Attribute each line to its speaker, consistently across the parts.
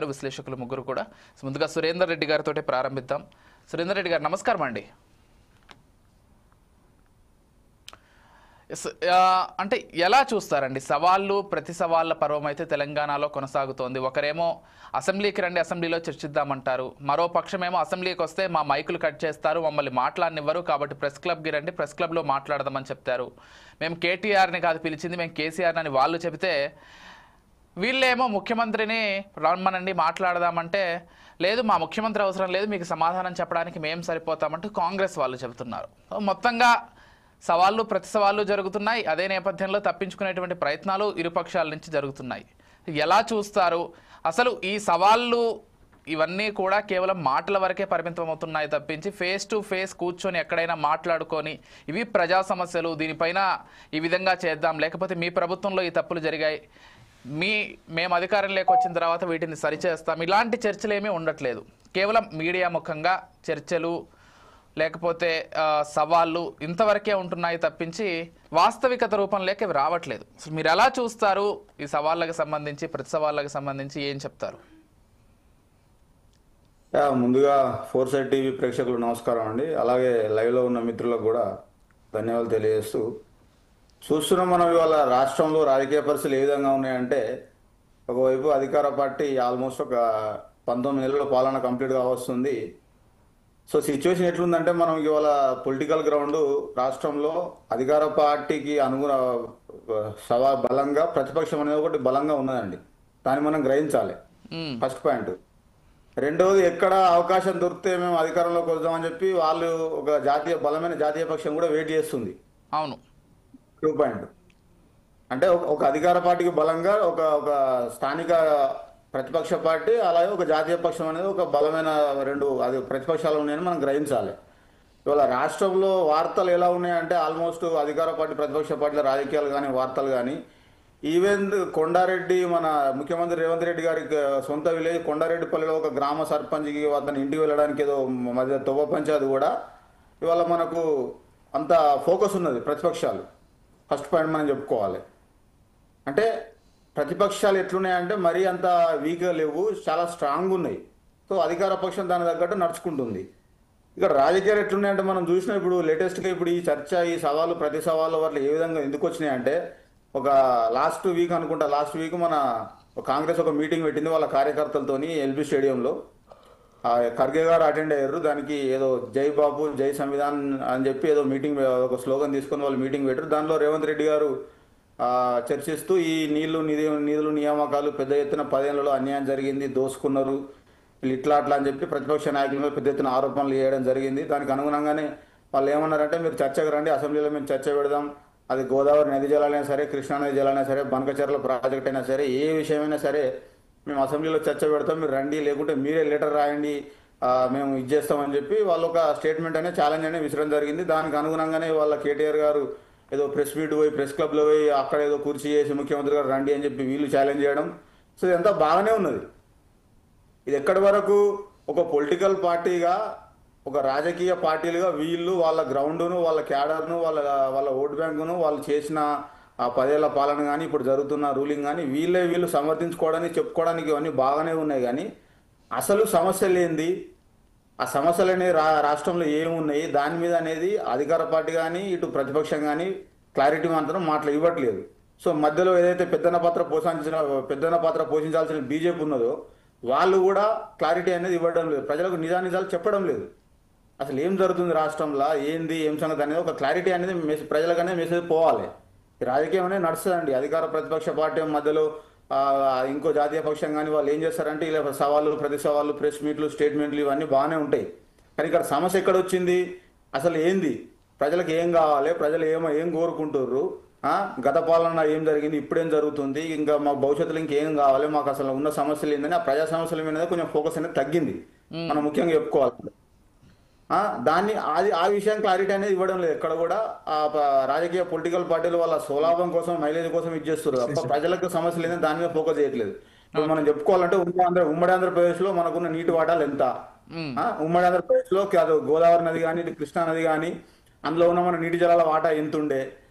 Speaker 1: విశ్లేషకులు ముగ్గురు కూడా. ముందుగా సురేందర్ రెడ్డి గారితో ప్రారంభిద్దాం. సురేందర్ రెడ్డి గారు నమస్కారం అండి. అంటే ఎలా చూస్తారండి సవాళ్ళు ప్రతి సవాళ్ళ పర్వం అయితే తెలంగాణలో కొనసాగుతోంది. ఒకరేమో అసెంబ్లీకి రండి, అసెంబ్లీలో చర్చిద్దామంటారు. మరో పక్షమేమో అసెంబ్లీకి వస్తే మా మైకులు కట్ చేస్తారు, మమ్మల్ని మాట్లాడనివ్వరు, కాబట్టి ప్రెస్ క్లబ్కి రండి, ప్రెస్ క్లబ్లో మాట్లాడదామని చెప్తారు. మేము కేటీఆర్ని కాదు పిలిచింది, మేము కేసీఆర్ని అని వాళ్ళు చెబితే వీళ్ళేమో ముఖ్యమంత్రిని రమ్మనండి మాట్లాడదామంటే లేదు, మా ముఖ్యమంత్రి అవసరం లేదు, మీకు సమాధానం చెప్పడానికి మేము సరిపోతామంటూ కాంగ్రెస్ వాళ్ళు చెబుతున్నారు. మొత్తంగా సవాళ్ళు ప్రతి సవాళ్ళు జరుగుతున్నాయి. అదే నేపథ్యంలో తప్పించుకునేటువంటి ప్రయత్నాలు ఇరుపక్షాల నుంచి జరుగుతున్నాయి. ఎలా చూస్తారు అసలు ఈ సవాళ్ళు? ఇవన్నీ కూడా కేవలం మాటల వరకే పరిమితం అవుతున్నాయి తప్పించి ఫేస్ టు ఫేస్ కూర్చొని ఎక్కడైనా మాట్లాడుకొని ఇవి ప్రజా సమస్యలు, దీనిపైన ఈ విధంగా చేద్దాం, లేకపోతే మీ ప్రభుత్వంలో ఈ తప్పులు జరిగాయి, మేము అధికారంలోకి వచ్చిన తర్వాత వీటిని సరిచేస్తాం, ఇలాంటి చర్చలు ఏమీ ఉండట్లేదు. కేవలం మీడియా ముఖంగా చర్చలు లేకపోతే సవాళ్ళు ఇంతవరకే ఉంటున్నాయి తప్పించి వాస్తవికత రూపంలోకి ఇవి రావట్లేదు. మీరు ఎలా చూస్తారు ఈ సవాళ్ళకి సంబంధించి, ప్రతి సవాళ్ళకి సంబంధించి ఏం చెప్తారు?
Speaker 2: ముందుగా ఫోర్ సైడ్ టీవీ ప్రేక్షకులు నమస్కారం అండి. అలాగే లైవ్లో ఉన్న మిత్రులకు కూడా ధన్యవాదాలు తెలియజేస్తూ, చూస్తున్నాం మనం ఇవాళ రాష్ట్రంలో రాజకీయ పరిస్థితులు ఏ విధంగా ఉన్నాయంటే, ఒకవైపు అధికార పార్టీ ఆల్మోస్ట్ ఒక 19 నెలల పాలన కంప్లీట్గా వస్తుంది. సో సిచ్యువేషన్ ఎట్లుందంటే, మనం ఇవాళ పొలిటికల్ గ్రౌండ్ రాష్ట్రంలో అధికార పార్టీకి బలంగా ప్రతిపక్షం అనేది ఒకటి బలంగా ఉన్నదండి. దాన్ని మనం గ్రహించాలి, ఫస్ట్ పాయింట్. రెండవది, ఎక్కడ అవకాశం దొరికితే మేము అధికారంలోకి వద్దామని చెప్పి వాళ్ళు ఒక బలమైన జాతీయ పక్షం కూడా వెయిట్ చేస్తుంది.
Speaker 1: అవును,
Speaker 2: 2 పాయింట్. అంటే ఒక అధికార పార్టీకి బలంగా ఒక స్థానిక ప్రతిపక్ష పార్టీ, అలాగే ఒక జాతీయ పక్షం అనేది ఒక బలమైన రెండు ప్రతిపక్షాలు ఉన్నాయని మనం గ్రహించాలి. ఇవాళ రాష్ట్రంలో వార్తలు ఎలా ఉన్నాయంటే, ఆల్మోస్ట్ అధికార పార్టీ ప్రతిపక్ష పార్టీల రాజకీయాలు కానీ వార్తలు కానీ, ఈవెన్ కొండారెడ్డి మన ముఖ్యమంత్రి రేవంత్ రెడ్డి గారి సొంత విలేజ్ కొండారెడ్డిపల్లిలో ఒక గ్రామ సర్పంచ్కి అతని ఇంటికి వెళ్ళడానికి ఏదో మధ్య తొవ్వ పంచాది కూడా ఇవాళ మనకు అంత ఫోకస్ ఉన్నది ప్రతిపక్షాలు. ఫస్ట్ పాయింట్ మనం చెప్పుకోవాలి. అంటే ప్రతిపక్షాలు ఎట్లున్నాయంటే మరీ అంత వీక్గా లేవు, చాలా స్ట్రాంగ్ ఉన్నాయి. సో అధికార పక్షం దాని తగ్గట్టు నడుచుకుంటుంది. ఇక్కడ రాజకీయాలు ఎట్లున్నాయంటే మనం చూసినా ఇప్పుడు లేటెస్ట్గా ఇప్పుడు ఈ చర్చ, ఈ సవాళ్ళు ప్రతి సవాళ్ళ వల్ల ఏ విధంగా ఎందుకు వచ్చినాయంటే, ఒక లాస్ట్ వీక్ మన కాంగ్రెస్ ఒక మీటింగ్ పెట్టింది వాళ్ళ కార్యకర్తలతోని ఎల్బీ స్టేడియంలో. ఖర్గే గారు అటెండ్ అయ్యారు. దానికి ఏదో జై బాబు జై సంవిధాన్ అని చెప్పి ఏదో మీటింగ్, ఒక స్లోగన్ తీసుకొని వాళ్ళు మీటింగ్ పెట్టారు. దానిలో రేవంత్ రెడ్డి గారు చర్చిస్తూ ఈ నిధులు నియామకాలు పెద్ద ఎత్తున 10 ఏళ్లలో అన్యాయం జరిగింది, దోసుకున్నారు వీళ్ళు ఇట్లా అట్లా అని చెప్పి ప్రతిపక్ష నాయకుల మీద పెద్ద ఎత్తున ఆరోపణలు చేయడం జరిగింది. దానికి అనుగుణంగానే వాళ్ళు ఏమన్నారంటే, మీరు చర్చకు రండి, అసెంబ్లీలో మేము చర్చ పెడదాం, అది గోదావరి నది జలాలైనా సరే, కృష్ణా నది జలాలైనా సరే, బనకచెర్ల ప్రాజెక్ట్ అయినా సరే, ఏ విషయమైనా సరే మేము అసెంబ్లీలో చర్చ పెడతాం, మీరు రండి, లేకుంటే మీరే లెటర్ రాయండి, మేము ఇది చేస్తామని చెప్పి వాళ్ళు ఒక స్టేట్మెంట్ అనేది ఛాలెంజ్ అనేది విసరడం జరిగింది. దానికి అనుగుణంగానే వాళ్ళ కేటీఆర్ గారు ఏదో ప్రెస్ మీట్ పోయి ప్రెస్ క్లబ్లో పోయి అక్కడ ఏదో కుర్చీ చేసి ముఖ్యమంత్రి గారు రండి అని చెప్పి వీళ్ళు ఛాలెంజ్ చేయడం. సో ఇదంతా బాగానే ఉన్నది. ఇది ఎక్కడి వరకు ఒక పొలిటికల్ పార్టీగా, ఒక రాజకీయ పార్టీలుగా వీళ్ళు వాళ్ళ గ్రౌండ్ను, వాళ్ళ క్యాడర్ను, వాళ్ళ ఓట్ బ్యాంకును, వాళ్ళు చేసిన ఆ 10 ఏళ్ల పాలన కానీ ఇప్పుడు జరుగుతున్న రూలింగ్ కానీ వీళ్ళు సమర్థించుకోవడానికి చెప్పుకోవడానికి ఇవన్నీ బాగానే ఉన్నాయి. కానీ అసలు సమస్యలు ఏంది, ఆ సమస్యలు అనేది రాష్ట్రంలో ఏమున్నాయి దాని మీద అనేది అధికార పార్టీ కానీ ఇటు ప్రతిపక్షం కానీ క్లారిటీ మాత్రం ఇవ్వట్లేదు. సో మధ్యలో ఏదైతే పెద్దన పాత్ర పోషించాల్సిన బీజేపీ ఉన్నదో వాళ్ళు కూడా క్లారిటీ అనేది ఇవ్వడం లేదు, ప్రజలకు నిజాలు చెప్పడం లేదు. అసలు ఏం జరుగుతుంది రాష్ట్రంలో, ఏంది ఏం సంగతి అనేది ఒక క్లారిటీ అనేది ప్రజలకు అనేది మెసేజ్ పోవాలి. రాజకీయం అనేది నడుస్తుందండి. అధికార ప్రతిపక్ష పార్టీ మధ్యలో ఇంకో జాతీయ పక్షం కానీ వాళ్ళు ఏం చేస్తారంటే ఇలా సవాళ్ళు ప్రతి సవాళ్ళు, ప్రెస్ మీట్లు, స్టేట్మెంట్లు ఇవన్నీ బాగానే ఉంటాయి. కానీ ఇక్కడ సమస్య ఎక్కడ వచ్చింది, అసలు ఏంది, ప్రజలకు ఏం కావాలి, ప్రజలు ఏం కోరుకుంటుర్రు, గత పాలన ఏం జరిగింది, ఇప్పుడేం జరుగుతుంది, ఇంకా మాకు భవిష్యత్తులో ఇంకేం కావాలి, మాకు అసలు ఉన్న సమస్యలు ఏందని ఆ ప్రజా సమస్యల మీద కొంచెం ఫోకస్ అనేది తగ్గింది మనం ముఖ్యంగా చెప్పుకోవాలి. ఆ విషయం క్లారిటీ అనేది ఇవ్వడం లేదు ఎక్కడ కూడా. రాజకీయ పొలిటికల్ పార్టీలు వాళ్ళ స్వలాభం కోసం, మైలేజ్ కోసం ఇచ్చేస్తారు తప్ప ప్రజలకు సమస్యలు ఏంటంటే దాని మీద ఫోకస్ చేయట్లేదు. ఇప్పుడు మనం చెప్పుకోవాలంటే ఉమ్మడి ఆంధ్రప్రదేశ్ లో మనకున్న నీటి వాటాలు ఎంత, ఉమ్మడి ఆంధ్రప్రదేశ్ లో గోదావరి నది కానీ కృష్ణా నది కానీ అందులో ఉన్న మన నీటి జలాల వాటా ఎంత ఉండే,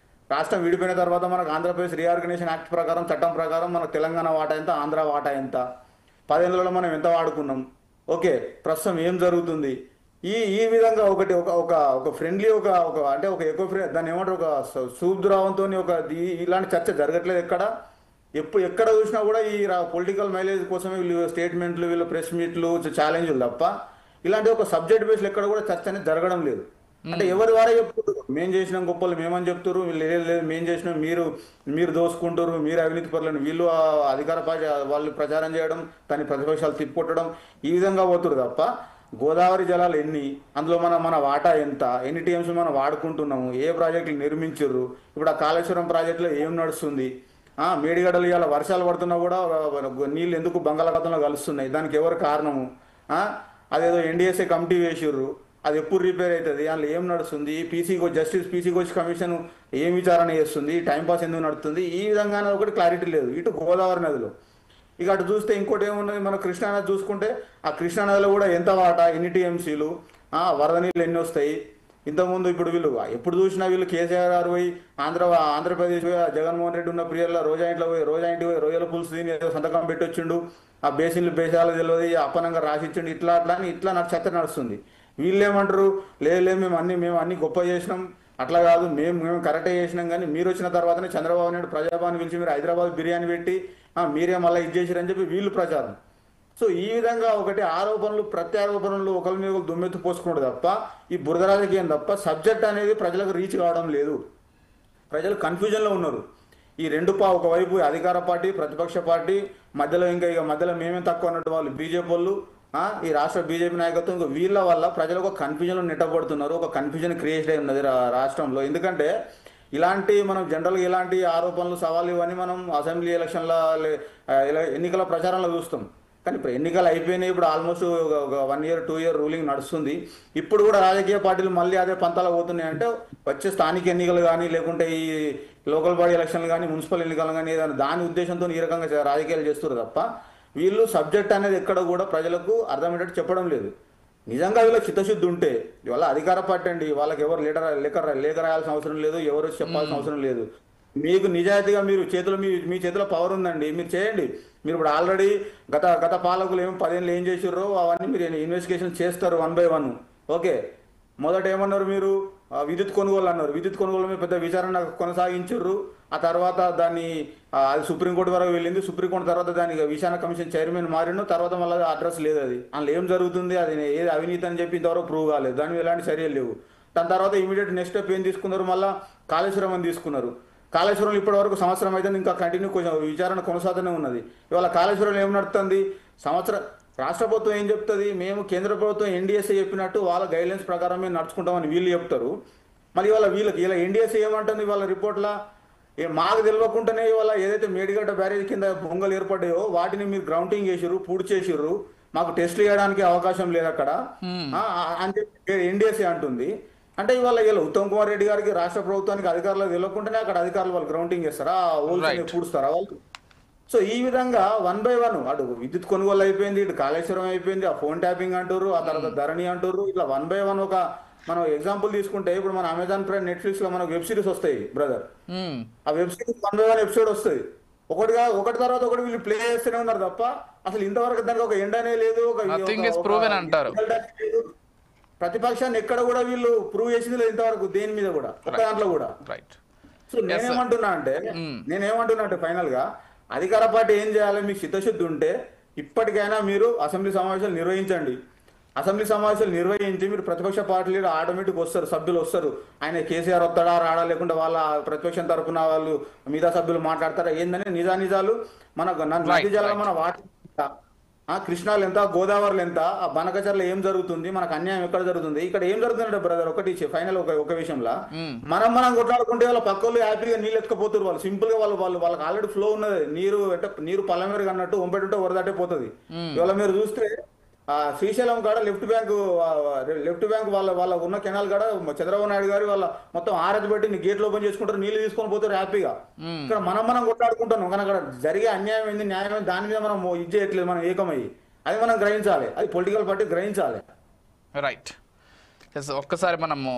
Speaker 2: రాష్ట్రం విడిపోయిన తర్వాత మనకు ఆంధ్రప్రదేశ్ రీఆర్గనైజేషన్ యాక్ట్ ప్రకారం, చట్టం ప్రకారం మనకు తెలంగాణ వాటా ఎంత, ఆంధ్ర వాటా ఎంత, 10 ఏళ్లలో మనం ఎంత వాడుకున్నాం, ఓకే ప్రస్తుతం ఏం జరుగుతుంది, ఈ ఈ విధంగా ఒకటి ఒక ఒక ఒక ఫ్రెండ్లీ ఒక ఒక అంటే ఒక ఎకో దాన్ని ఏమంటారు ఒక సూద్రావంతో ఇలాంటి చర్చ జరగట్లేదు ఎక్కడ. ఎక్కడ చూసినా కూడా ఈ పొలిటికల్ మైలేజ్ కోసమే వీళ్ళు స్టేట్మెంట్లు, వీళ్ళు ప్రెస్ మీట్లు, ఛాలెంజ్లు తప్ప ఇలాంటి ఒక సబ్జెక్ట్ బేస్డ్ ఎక్కడ కూడా చర్చ అనేది జరగడం లేదు. అంటే ఎవరి వారే చెప్తారు మేము చేసినాం గొప్పలు మేమని చెప్తారు, వీళ్ళు లేదు మేము చేసినాం మీరు దోసుకుంటారు, మీరు అవినీతి పరులను వీళ్ళు అధికార పార్టీ వాళ్ళు ప్రచారం చేయడం, దాని ప్రతిపక్షాలు తిప్పుకొట్టడం, ఈ విధంగా పోతురు తప్ప గోదావరి జలాలు ఎన్ని, అందులో మన వాటా ఎంత, ఎన్ని టీఎంస్ మనం వాడుకుంటున్నాము, ఏ ప్రాజెక్టులు నిర్మించారు, ఇప్పుడు ఆ కాళేశ్వరం ప్రాజెక్టులో ఏం నడుస్తుంది, మేడిగడ్డలు ఇవాళ వర్షాలు పడుతున్నా కూడా నీళ్ళు ఎందుకు బంగాళాఖాతంలో కలుస్తున్నాయి, దానికి ఎవరు కారణము, అదేదో ఎన్డీఎస్ఏ కమిటీ వేసిర్రు, అది ఎప్పుడు రిపేర్ అవుతుంది, అందులో ఏం నడుస్తుంది, జస్టిస్ పీసీ ఘోష్ కమిషన్ ఏం విచారణ చేస్తుంది, టైంపాస్ ఎందుకు నడుస్తుంది, ఈ విధంగా ఒకటి క్లారిటీ లేదు ఇటు గోదావరి నదిలో. ఇక అటు చూస్తే ఇంకోటి ఏమున్నది, మన కృష్ణానది చూసుకుంటే ఆ కృష్ణానదిలో కూడా ఎంత వాటా, ఎన్ని టీఎంసీలు, వరద నీళ్ళు ఎన్ని వస్తాయి. ఇంతకుముందు ఇప్పుడు వీళ్ళు ఎప్పుడు చూసినా వీళ్ళు కేసీఆర్ గారు పోయి ఆంధ్రప్రదేశ్ జగన్మోహన్ రెడ్డి ఉన్న ప్రియల్లో రోజా ఇంట్లో పోయి రొయ్యల పులుసు తిని ఏదో సంతకం పెట్టొచ్చిండు, ఆ బేసాలు తెలియదు అప్పనంగా రాసిచ్చిండు, ఇట్లా నాకు చెత్త నడుస్తుంది. వీళ్ళు ఏమంటారు, లేదు మేము అన్ని గొప్ప చేసినాం, అట్లా కాదు మేము కరెక్టే చేసినాం, కానీ మీరు వచ్చిన తర్వాతనే చంద్రబాబు నాయుడు ప్రజాభవన్ పిలిచి మీరు హైదరాబాద్ బిర్యానీ పెట్టి మీరే మళ్ళీ ఇది చేసిరని చెప్పి వీళ్ళు ప్రచారం. సో ఈ విధంగా ఒకటి ఆరోపణలు ప్రత్యారోపణలు ఒకరి మీద ఒకరు దుమ్మెత్తు పోసుకున్నాడు తప్ప ఈ బురద రాజకీయం తప్ప సబ్జెక్ట్ అనేది ప్రజలకు రీచ్ కావడం లేదు. ప్రజలు కన్ఫ్యూజన్లో ఉన్నారు. ఈ ఒకవైపు అధికార పార్టీ, ప్రతిపక్ష పార్టీ, మధ్యలో మధ్యలో మేమే తక్కువ అన్నట్టు వాళ్ళు బీజేపీ వాళ్ళు, ఈ రాష్ట్ర బీజేపీ నాయకత్వం, వీళ్ళ వల్ల ప్రజలు ఒక కన్ఫ్యూజన్లో నెట్టబడుతున్నారు. ఒక కన్ఫ్యూజన్ క్రియేట్ అయి ఉన్నది రాష్ట్రంలో. ఎందుకంటే మనం జనరల్గా ఇలాంటి ఆరోపణలు సవాళ్ళు ఇవన్నీ మనం అసెంబ్లీ ఎలక్షన్ల ఎన్నికల ప్రచారంలో చూస్తాం. కానీ ఇప్పుడు ఎన్నికలు అయిపోయినాయి, ఇప్పుడు ఆల్మోస్ట్ ఒక 1 year 2 year రూలింగ్ నడుస్తుంది. ఇప్పుడు కూడా రాజకీయ పార్టీలు మళ్ళీ అదే పంతాలు పోతున్నాయి. అంటే వచ్చే స్థానిక ఎన్నికలు కానీ, లేకుంటే ఈ లోకల్ బాడీ ఎలక్షన్లు కానీ, మున్సిపల్ ఎన్నికలు కానీ, దాని ఉద్దేశంతో ఈ రకంగా రాజకీయాలు చేస్తున్నారు తప్ప వీళ్ళు సబ్జెక్ట్ అనేది ఎక్కడ కూడా ప్రజలకు అర్థమయ్యేటట్టు చెప్పడం లేదు. నిజంగా వీళ్ళ చిత్తశుద్ధి ఉంటే ఇవాళ అధికార పార్టీ అండి, వాళ్ళకి ఎవరు లేఖ రాయాల్సిన అవసరం లేదు, ఎవరు చెప్పాల్సిన అవసరం లేదు. మీకు నిజాయితీగా మీ చేతిలో పవర్ ఉందండి, మీరు చేయండి. మీరు ఇప్పుడు ఆల్రెడీ గత పాలకులు 10 ఏళ్ళు ఏం చేసిర్రో అవన్నీ మీరు ఇన్వెస్టిగేషన్ చేస్తారు 1 by 1. ఓకే, మొదట ఏమన్నారు, మీరు విద్యుత్ కొనుగోలు అన్నారు. విద్యుత్ కొనుగోలు మీద పెద్ద విచారణ కొనసాగించారు. ఆ తర్వాత దాన్ని అది సుప్రీంకోర్టు వరకు వెళ్ళింది. సుప్రీంకోర్టు తర్వాత దానికి విచారణ కమిషన్ చైర్మన్ మారిన తర్వాత మళ్ళీ అడ్రస్ లేదు. అది అందులో ఏం జరుగుతుంది, అది ఏది అవినీతి అని చెప్పి ఇంతవరకు ప్రూవ్ కాలేదు. దాని మీద ఎలాంటి చర్యలు లేవు. దాని తర్వాత ఇమీడియట్ నెక్స్ట్ స్టెప్ ఏం తీసుకున్నారు, మళ్ళీ కాళేశ్వరం అని తీసుకున్నారు. కాళేశ్వరంలో ఇప్పటి వరకు సంవత్సరం అయితే ఇంకా కంటిన్యూ విచారణ కొనసాగుతూనే ఉన్నది. ఇవాళ కాళేశ్వరంలో ఏం నడుస్తుంది, రాష్ట్ర ప్రభుత్వం ఏం చెప్తుంది, మేము కేంద్ర ప్రభుత్వం ఎన్డీఎస్ఏ చెప్పినట్టు వాళ్ళ గైడ్లైన్స్ ప్రకారం మేము నడుచుకుంటామని వీళ్ళు చెప్తారు. మళ్ళీ ఇలా ఎన్డీఎస్ఏ ఏమంటుంది వాళ్ళ రిపోర్ట్లా, మాకు తెలియకుండానే ఇవాళ ఏదైతే మేడిగడ్డ బ్యారేజ్ కింద పొంగలు ఏర్పడ్డాయో వాటిని మీరు గ్రౌండింగ్ చేసిర్రు, పూర్తి చేసిర్రు, మాకు టెస్టులు చేయడానికి అవకాశం లేదు అక్కడ అని చెప్పి ఎన్డీఎస్ఏ అంటుంది. అంటే ఇవాళ ఉత్తమ్ కుమార్ రెడ్డి గారికి రాష్ట్ర ప్రభుత్వానికి అధికారులు తెలియకుండానే అక్కడ అధికారులు వాళ్ళు గ్రౌండింగ్ చేస్తారా, ఓల్స్ పూడుస్తారా వాళ్ళు. సో ఈ విధంగా 1 by 1 అటు విద్యుత్ కొనుగోలు అయిపోయింది, ఇటు కాళేశ్వరం అయిపోయింది, ఆ ఫోన్ ట్యాపింగ్ అంటారు, ఆ తర్వాత ధరణి అంటారు. ఇట్లా 1 by 1 మనం ఎగ్జాంపుల్ తీసుకుంటే ఇప్పుడు మన అమెజాన్ ప్రైమ్, నెట్ఫ్లిక్స్ లో మనకు వెబ్ సిరీస్ వస్తాయి బ్రదర్. ఆ వెబ్ సిరీస్ 1 by 1 ఎపిసోడ్ వస్తుంది. ఒకటి తర్వాత ఒకటి వీళ్ళు ప్లే చేస్తూనే ఉన్నారు తప్ప అసలు ఇంతవరకు దానికి ఒక ఎండ్ అనే లేదు, ప్రతిపక్షాన్ని ఎక్కడ కూడా వీళ్ళు ప్రూవ్ చేసింది లేదు ఇంతవరకు, దేని మీద కూడా, ఒక్క దాంట్లో కూడా. సో నేనేమంటున్నా అంటే ఫైనల్ గా అధికార పార్టీ ఏం చేయాలి, మీకు చిత్తశుద్ధి ఉంటే ఇప్పటికైనా మీరు అసెంబ్లీ సమావేశాలు నిర్వహించండి. అసెంబ్లీ సమావేశాలు నిర్వహించి మీరు ప్రతిపక్ష పార్టీలు ఆటోమేటిక్ వస్తారు, సభ్యులు వస్తారు. ఆయన కేసీఆర్ వస్తాడా రాడా, లేకుంటే వాళ్ళ ప్రతిపక్షం తరఫున వాళ్ళు మిగతా సభ్యులు మాట్లాడతారా ఏందని నిజాలు మన నదీ జలాలు మన వాటర్ కృష్ణాలు ఎంత, గోదావరిలో ఎంత, ఆ బనకచర్ల ఏం జరుగుతుంది, మనకు అన్యాయం ఎక్కడ జరుగుతుంది, ఇక్కడ ఏం జరుగుతుందంటే బ్రదర్ ఒకటి ఫైనల్ ఒక విషయంలో మనం కొట్లాడుకుంటే వాళ్ళ పక్కలు హ్యాపీగా నీళ్ళు ఎత్తుకపోతారు. వాళ్ళు సింపుల్ గా వాళ్ళకి ఆల్రెడీ ఫ్లో ఉన్నది. నీరు పల్లమేరుగా అన్నట్టు ఒంపెట్టుంటే వరదట్టే పోతుంది. ఇవాళ మీరు చూస్తే శ్రీశైలం కాడ లెఫ్ట్ బ్యాంక్ వాళ్ళ ఉన్న కెనాల్ కాడ చంద్రబాబు నాయుడు గారు వాళ్ళ మొత్తం ఆరతి పెట్టి గేట్లు ఓపెన్ చేసుకుంటారు, నీళ్లు తీసుకొని పోతారు హ్యాపీగా. ఇక్కడ మనం కొట్లాడుకుంటాం కానీ అక్కడ జరిగే అన్యాయం ఏంది, న్యాయం ఏంది, దాని మీద మనం ఇది చేయట్లేదు. మనం ఏకమయ్యి అది మనం గ్రహించాలి, అది పొలిటికల్ పార్టీ గ్రహించాలి.
Speaker 1: రైట్. ఒక్కసారి మనము